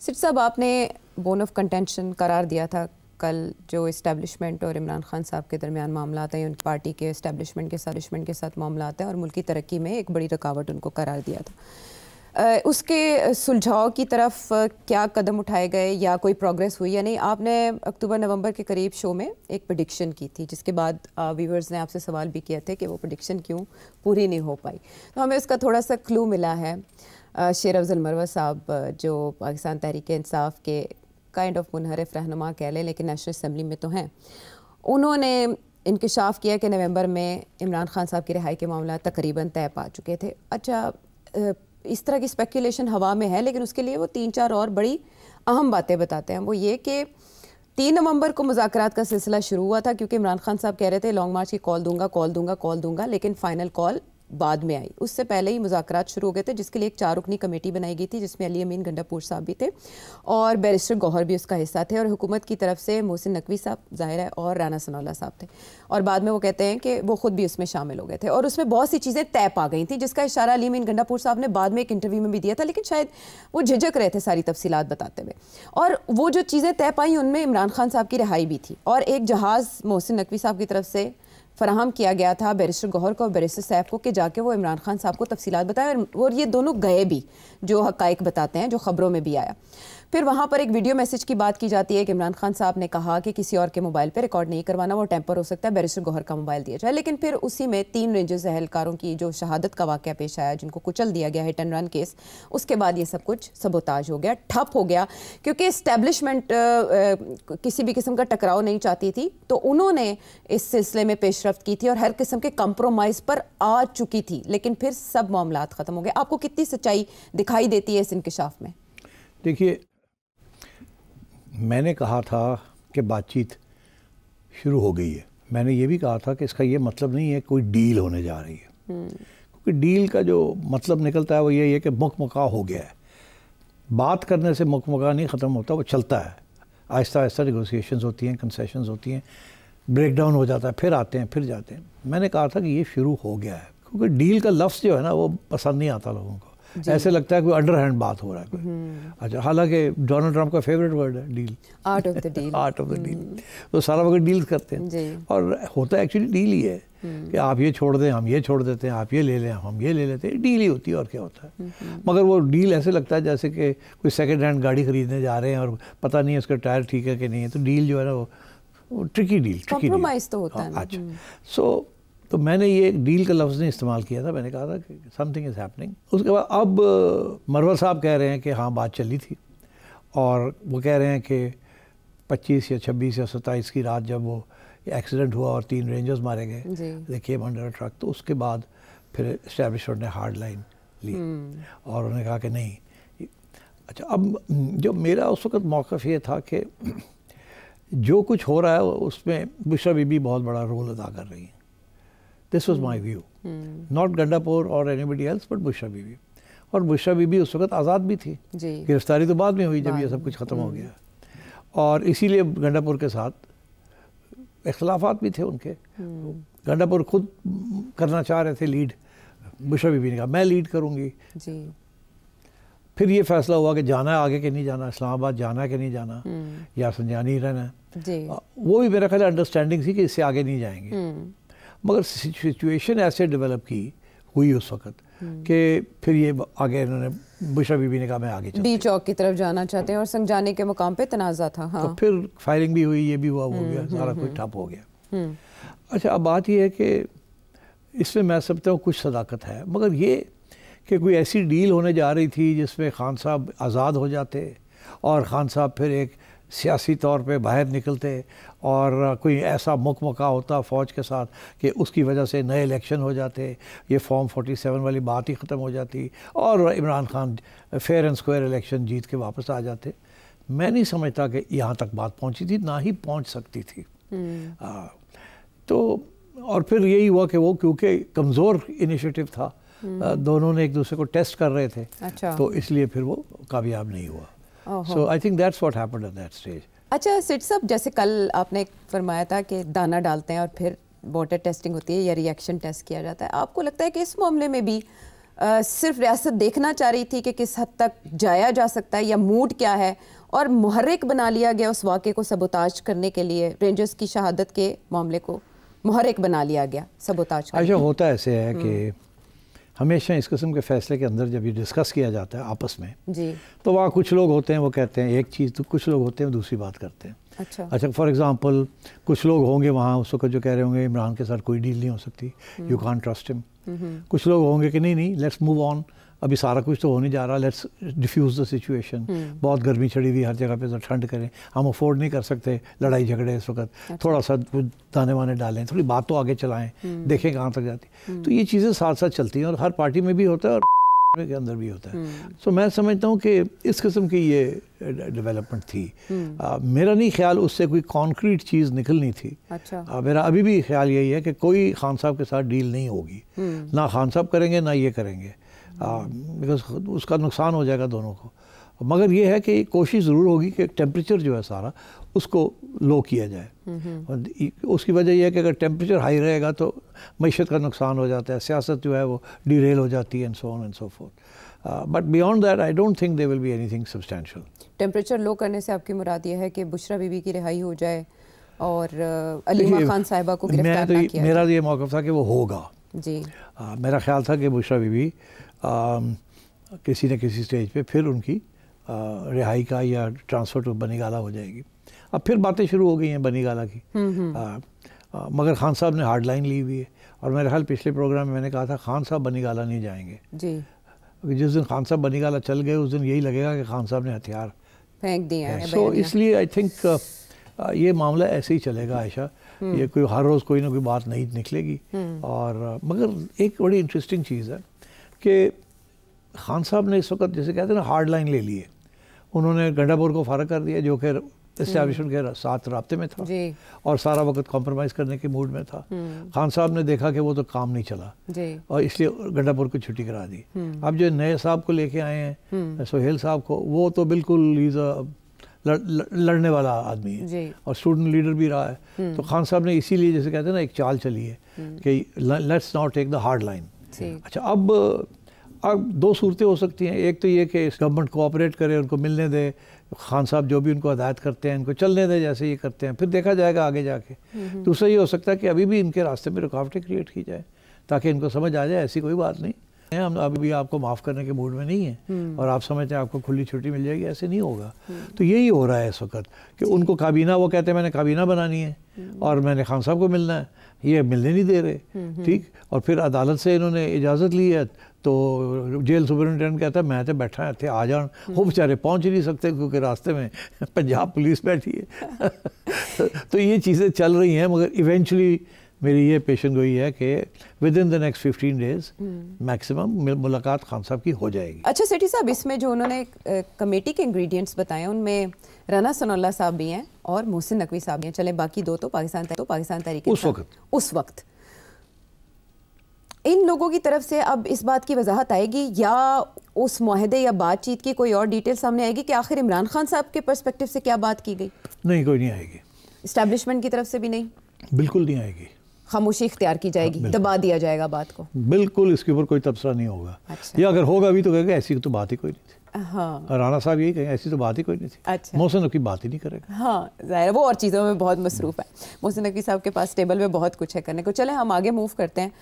Seat साहब, आपने bone of contention करार दिया था कल जो इस्टेब्लिशमेंट और इमरान खान साहब के दरमियान मामला आता है, उनकी पार्टी के इस्टेब्लिशमेंट के साथ मामला आता है और मुल्क की तरक्की में एक बड़ी रुकावट उनको करार दिया था। उसके सुलझाव की तरफ क्या कदम उठाए गए या कोई प्रोग्रेस हुई या नहीं? आपने अक्टूबर-नवंबर के करीब शो में एक प्रेडिक्शन की थी, जिसके बाद व्यूवर्स ने आपसे सवाल भी किए थे कि वो प्रेडिक्शन क्यों पूरी नहीं हो पाई। तो हमें उसका थोड़ा सा क्लू मिला है। शेर अफजल मरवत साहब, जो पाकिस्तान तहरीक इंसाफ के काइंड ऑफ मुनहरिफ रहनुमा कह लें, लेकिन नेशनल असम्बली में तो हैं, उन्होंने इंकशाफ किया कि नवंबर में इमरान खान साहब की रिहाई के मामला तकरीबन तय पा चुके थे। अच्छा, इस तरह की स्पेकुलेशन हवा में है, लेकिन उसके लिए वो 3-4 और बड़ी अहम बातें बताते हैं। वो ये कि 3 नवंबर को मुज़ाकरात का सिलसिला शुरू हुआ था, क्योंकि इमरान खान साहब कह रहे थे लॉन्ग मार्च की कॉल दूंगा, लेकिन फाइनल कॉल बाद में आई। उससे पहले ही मुज़ाकरात शुरू हो गए थे, जिसके लिए एक 4 रुकनी कमेटी बनाई गई थी, जिसमें अली अमीन गंडापुर साहब भी थे और बैरिस्टर गौहर भी उसका हिस्सा थे, और हुकूमत की तरफ से मोहसिन नकवी साहब ज़ाहिर है और राना सनाउल्लाह साहब थे। और बाद में वो कहते हैं कि वो खुद भी उसमें शामिल हो गए थे और उसमें बहुत सी चीज़ें तय पा गई थी, जिसका इशारा अली अमीन गंडापुर साहब ने बाद में एक इंटरव्यू में भी दिया था, लेकिन शायद वो झिझक रहे थे सारी तफसीलात बताते हुए। और वो जो चीज़ें तय पाई, उनमें इमरान खान साहब की रिहाई भी थी, और एक जहाज़ मोहसिन नकवी साहब की तरफ से फराहम किया गया था बैरिस्टर गौहर को और बैरिस्टर सैफ को कि जाके वो इमरान खान साहब को तफसीलात बताएं, और ये दोनों गए भी, जो हक़ाइक़ बताते हैं, जो ख़बरों में भी आया। फिर वहाँ पर एक वीडियो मैसेज की बात की जाती है कि इमरान खान साहब ने कहा कि किसी और के मोबाइल पे रिकॉर्ड नहीं करवाना, वो टेम्पर हो सकता है, बैरिस्टर गौहर का मोबाइल दिया जाए। लेकिन फिर उसी में 3 रेंजर्स एहलकारों की जो शहादत का वाक़या पेश आया, जिनको कुचल दिया गया, हिट एंड रन केस, उसके बाद ये सब कुछ सबोताज हो गया, ठप हो गया, क्योंकि इस्टेब्लिशमेंट किसी भी किस्म का टकराव नहीं चाहती थी। तो उन्होंने इस सिलसिले में पेशरफ्त की थी और हर किस्म के कंप्रोमाइज़ पर आ चुकी थी, लेकिन फिर सब मामलात ख़त्म हो गए। आपको कितनी सच्चाई दिखाई देती है इस इंकशाफ में? देखिए, मैंने कहा था कि बातचीत शुरू हो गई है। मैंने ये भी कहा था कि इसका ये मतलब नहीं है कोई डील होने जा रही है, क्योंकि डील का जो मतलब निकलता है वो यही है कि मुकमका हो गया है। बात करने से मुकमका नहीं ख़त्म होता, वो चलता है। आहिस्ता आहिस्ता नेगोशिएशंस होती हैं, कंसेशंस होती हैं, ब्रेक डाउन हो जाता है, फिर आते हैं, फिर जाते हैं। मैंने कहा था कि ये शुरू हो गया है, क्योंकि डील का लफ्ज़ जो है ना, वो पसंद नहीं आता लोगों को। ऐसे लगता है कोई अंडरहैंड बात हो रहा है कोई। अच्छा, हालांकि डोनाल्ड ट्रंप का फेवरेट वर्ड है deal, art of the deal. Art of the deal. तो सारा वक्त डील करते हैं, और होता है एक्चुअली डील ही है कि आप ये छोड़ दें, हम ये छोड़ देते हैं, आप ये ले लें, हम ये ले लेते हैं, डील ही होती है, और क्या होता है। मगर वो डील ऐसे लगता है जैसे कि कोई सेकेंड हैंड गाड़ी खरीदने जा रहे हैं और पता नहीं है उसका टायर ठीक है कि नहीं है। तो डील जो है ना, वो ट्रिकी डील, कॉम्प्रोमाइज़ तो होता है। अच्छा, तो मैंने ये डील का लफ्ज़ नहीं इस्तेमाल किया था, मैंने कहा था कि समथिंग इज़ हैपनिंग। उसके बाद अब मरवत साहब कह रहे हैं कि हाँ, बात चली थी, और वो कह रहे हैं कि 25 या 26 या 27 की रात जब वो एक्सीडेंट हुआ और 3 रेंजर्स मारे गए, देखिए अंडर ट्रक, तो उसके बाद फिर एस्टेब्लिशमेंट ने हार्ड लाइन ली और उन्होंने कहा कि नहीं। अच्छा, अब जो मेरा उस वक्त मौक़िफ़ ये था कि जो कुछ हो रहा है उसमें बुशरा बीबी बहुत बड़ा रोल अदा कर रही हैं। This was my view, not Gandapur और anybody else, but Bushra Bibi. और बुशरा बीबी उस वक्त आज़ाद भी थी, गिरफ्तारी तो बाद में हुई जब ये सब कुछ ख़त्म हो गया, और इसीलिए गंडापुर के साथ इख्तलाफात भी थे उनके। गंडापुर खुद करना चाह रहे थे लीड, बुशरा बीबी ने कहा मैं लीड करूँगी। फिर ये फैसला हुआ कि जाना है आगे कि नहीं जाना, इस्लामाबाद जाना है कि नहीं जाना, या संजानी रहना है। वो भी मेरा ख्याल अंडरस्टैंडिंग थी कि इससे आगे नहीं जाएंगे, मगर सिचुएशन ऐसे डेवलप की हुई उस वक्त कि फिर ये आगे इन्होंने, बुशरा बीबी ने कहा मैं आगे डी चौक की तरफ जाना चाहते हैं और संजाने के मुकाम पे तनाज़ा था। हाँ। तो फिर फायरिंग भी हुई, ये भी हुआ, वो हो गया, सारा कुछ ठप हो गया। अच्छा, अब बात ये है कि इसमें मैं समझता हूँ कुछ सदाकत है, मगर ये कि कोई ऐसी डील होने जा रही थी जिसमें खान साहब आज़ाद हो जाते और खान साहब फिर एक सियासी तौर पे बाहर निकलते और कोई ऐसा मुकमका होता फ़ौज के साथ कि उसकी वजह से नए इलेक्शन हो जाते, ये फॉर्म 47 वाली बात ही ख़त्म हो जाती और Imran Khan fair and square election जीत के वापस आ जाते। मैं नहीं समझता कि यहाँ तक बात पहुँची थी, ना ही पहुँच सकती थी। तो और फिर यही हुआ कि वो क्योंकि कमज़ोर इनिशिएटिव था, दोनों ने एक दूसरे को टेस्ट कर रहे थे। अच्छा। तो इसलिए फिर वो कामयाब नहीं हुआ। So I think that's what happened at that stage. अच्छा सिट साहब, जैसे कल आपने फरमाया था कि दाना डालते हैं और फिर वाटर टेस्टिंग होती है या रिएक्शन टेस्ट किया जाता है, आपको लगता है कि इस मामले में भी सिर्फ रियासत देखना चाह रही थी कि किस हद तक जाया जा सकता है या मूड क्या है, और मुहर्रिक बना लिया गया उस वाक़े को सबोताज करने के लिए, रेंजर्स की शहादत के मामले को मुहर्रिक बना लिया गया सबोताज करने। अच्छा, होता ऐसे है कि हमेशा इस किस्म के फ़ैसले के अंदर जब ये डिस्कस किया जाता है आपस में जी, तो वहाँ कुछ लोग होते हैं वो कहते हैं एक चीज़, तो कुछ लोग होते हैं दूसरी बात करते हैं। अच्छा, फॉर एग्ज़ाम्पल कुछ लोग होंगे वहाँ उस वक्त जो कह रहे होंगे इमरान के साथ कोई डील नहीं हो सकती, यू कांट ट्रस्ट हिम। कुछ लोग होंगे कि नहीं, लेट्स मूव ऑन, अभी सारा कुछ तो हो नहीं जा रहा, लेट्स डिफ्यूज़ द सिचुएशन, बहुत गर्मी चढ़ी हुई हर जगह पे, तो ठंड करें, हम अफोर्ड नहीं कर सकते लड़ाई झगड़े इस वक्त, थोड़ा सा दाने वाने डालें, थोड़ी बात तो आगे चलाएं, देखें कहाँ तक जाती। तो ये चीज़ें साथ साथ चलती हैं और हर पार्टी में भी होता है और के अंदर भी होता है। सो मैं समझता हूँ कि इस किस्म की ये डेवलपमेंट थी। मेरा नहीं ख्याल उससे कोई कॉन्क्रीट चीज़ निकलनी थी। अच्छा, मेरा अभी भी ख्याल यही है कि कोई खान साहब के साथ डील नहीं होगी, ना खान साहब करेंगे ना ये करेंगे, बिकॉज उसका नुकसान हो जाएगा दोनों को। मगर ये है कि कोशिश ज़रूर होगी कि टेम्परेचर जो है सारा उसको लो किया जाए। और उसकी वजह यह है कि अगर टेम्परेचर हाई रहेगा तो मईशत का नुकसान हो जाता है, सियासत जो है वो डिरेल हो जाती है, and so on and so forth. But beyond that I don't think there will be anything substantial. Temperature low करने से आपकी मुराद ये है कि बुशरा बीबी की रिहाई हो जाए और अलीमा खान साहिबा को गिरफ्तार ना किया? मेरा ये मौक़िफ़ था कि वो होगा जी। मेरा ख्याल था कि बुशरा बीबी किसी न किसी स्टेज पे फिर उनकी रिहाई का या ट्रांसफ़र टू बनीगाला हो जाएगी। अब फिर बातें शुरू हो गई हैं बनीगाला की। मगर खान साहब ने हार्ड लाइन ली हुई है और मेरे ख्याल पिछले प्रोग्राम में मैंने कहा था खान साहब बनीगाला नहीं जाएंगे जी। जिस दिन खान साहब बनीगाला चल गए उस दिन यही लगेगा कि खान साहब ने हथियार फेंक दिए हैं। सो इसलिए आई थिंक ये मामला ऐसे ही चलेगा आयशा, ये कोई हर रोज़ कोई ना कोई बात नहीं निकलेगी। और मगर एक बड़ी इंटरेस्टिंग चीज़ है कि खान साहब ने इस वक्त जैसे कहते हैं ना हार्ड लाइन ले लिए, उन्होंने गंडापुर को फारग कर दिया जो कि एस्टैब्लिशमेंट के साथ राब्ते में था जी। और सारा वक्त कॉम्प्रोमाइज़ करने के मूड में था। खान साहब ने देखा कि वो तो काम नहीं चला जी। और इसलिए गंडापुर को छुट्टी करा दी। अब जो नए साहब को लेके आए हैं सोहेल साहब को, वो तो बिल्कुल लड़ने वाला आदमी है और स्टूडेंट लीडर भी रहा है। तो खान साहब ने इसीलिए जैसे कहते हैं ना एक चाल चली है कि let's not take the hard line. अच्छा, अब दो सूरतें हो सकती हैं। एक तो ये कि गवर्नमेंट कोऑपरेट करे, उनको मिलने दे, खान साहब जो भी उनको हदायत करते हैं इनको चलने दे जैसे ये करते हैं, फिर देखा जाएगा आगे जाके। दूसरा ये हो सकता है कि अभी भी इनके रास्ते में रुकावटें क्रिएट की जाए ताकि इनको समझ आ जाए ऐसी कोई बात नहीं है, हम अभी भी आपको माफ़ करने के मूड में नहीं है और आप समझते हैं आपको खुली छुट्टी मिल जाएगी, ऐसे नहीं होगा। तो यही हो रहा है इस वक्त कि उनको काबीना, वो कहते हैं मैंने काबीना बनानी है और मैंने खान साहब को मिलना है, ये मिलने नहीं दे रहे। ठीक, और फिर अदालत से इन्होंने इजाज़त ली है तो जेल सुपरिटेंडेंट कहता है मैं तो बैठा है थे आ जान, वो बेचारे पहुंच ही नहीं सकते क्योंकि रास्ते में पंजाब पुलिस बैठी है। तो ये चीज़ें चल रही हैं, मगर इवेंचुअली मेरी ये पेशन गोई है कि with in the next 15 days maximum मुलाकात खान साहब की हो जाएगी। अच्छा सेठी साहब, इसमें जो उन्होंने कमेटी के इंग्रेडिएंट्स बताए उनमें राना सनाउल्लाह साहब भी हैं और मोहसिन नकवी साहब भी हैं, चले बाकी दो तो पाकिस्तान तहरीक उस वक्त इन लोगों की तरफ से अब इस बात की वजाहत आएगी या उस मुआहदे या बातचीत की कोई और डिटेल सामने आएगी कि आखिर इमरान खान साहब के पर्सपेक्टिव से क्या बात की गई? नहीं, कोई नहीं आएगी। इस्टेब्लिशमेंट की तरफ से भी नहीं? बिल्कुल नहीं आएगी। खामोशी इख्तियार की जाएगी, दबा दिया जाएगा बात को। बिल्कुल, इसके ऊपर कोई तबसरा नहीं होगा। अच्छा। या अगर होगा भी तो कहेगा ऐसी तो बात ही कोई नहीं थी। हाँ। राणा साहब यही कहेंगे ऐसी तो बात ही कोई नहीं थी। अच्छा। मोहसिन नकवी बात ही नहीं करेगा। हाँ, ज़ाहिर वो और चीज़ों में बहुत मसरूफ़ है। मोहसिन नकवी साहब के पास टेबल में बहुत कुछ है करने को। चले हम आगे मूव करते हैं।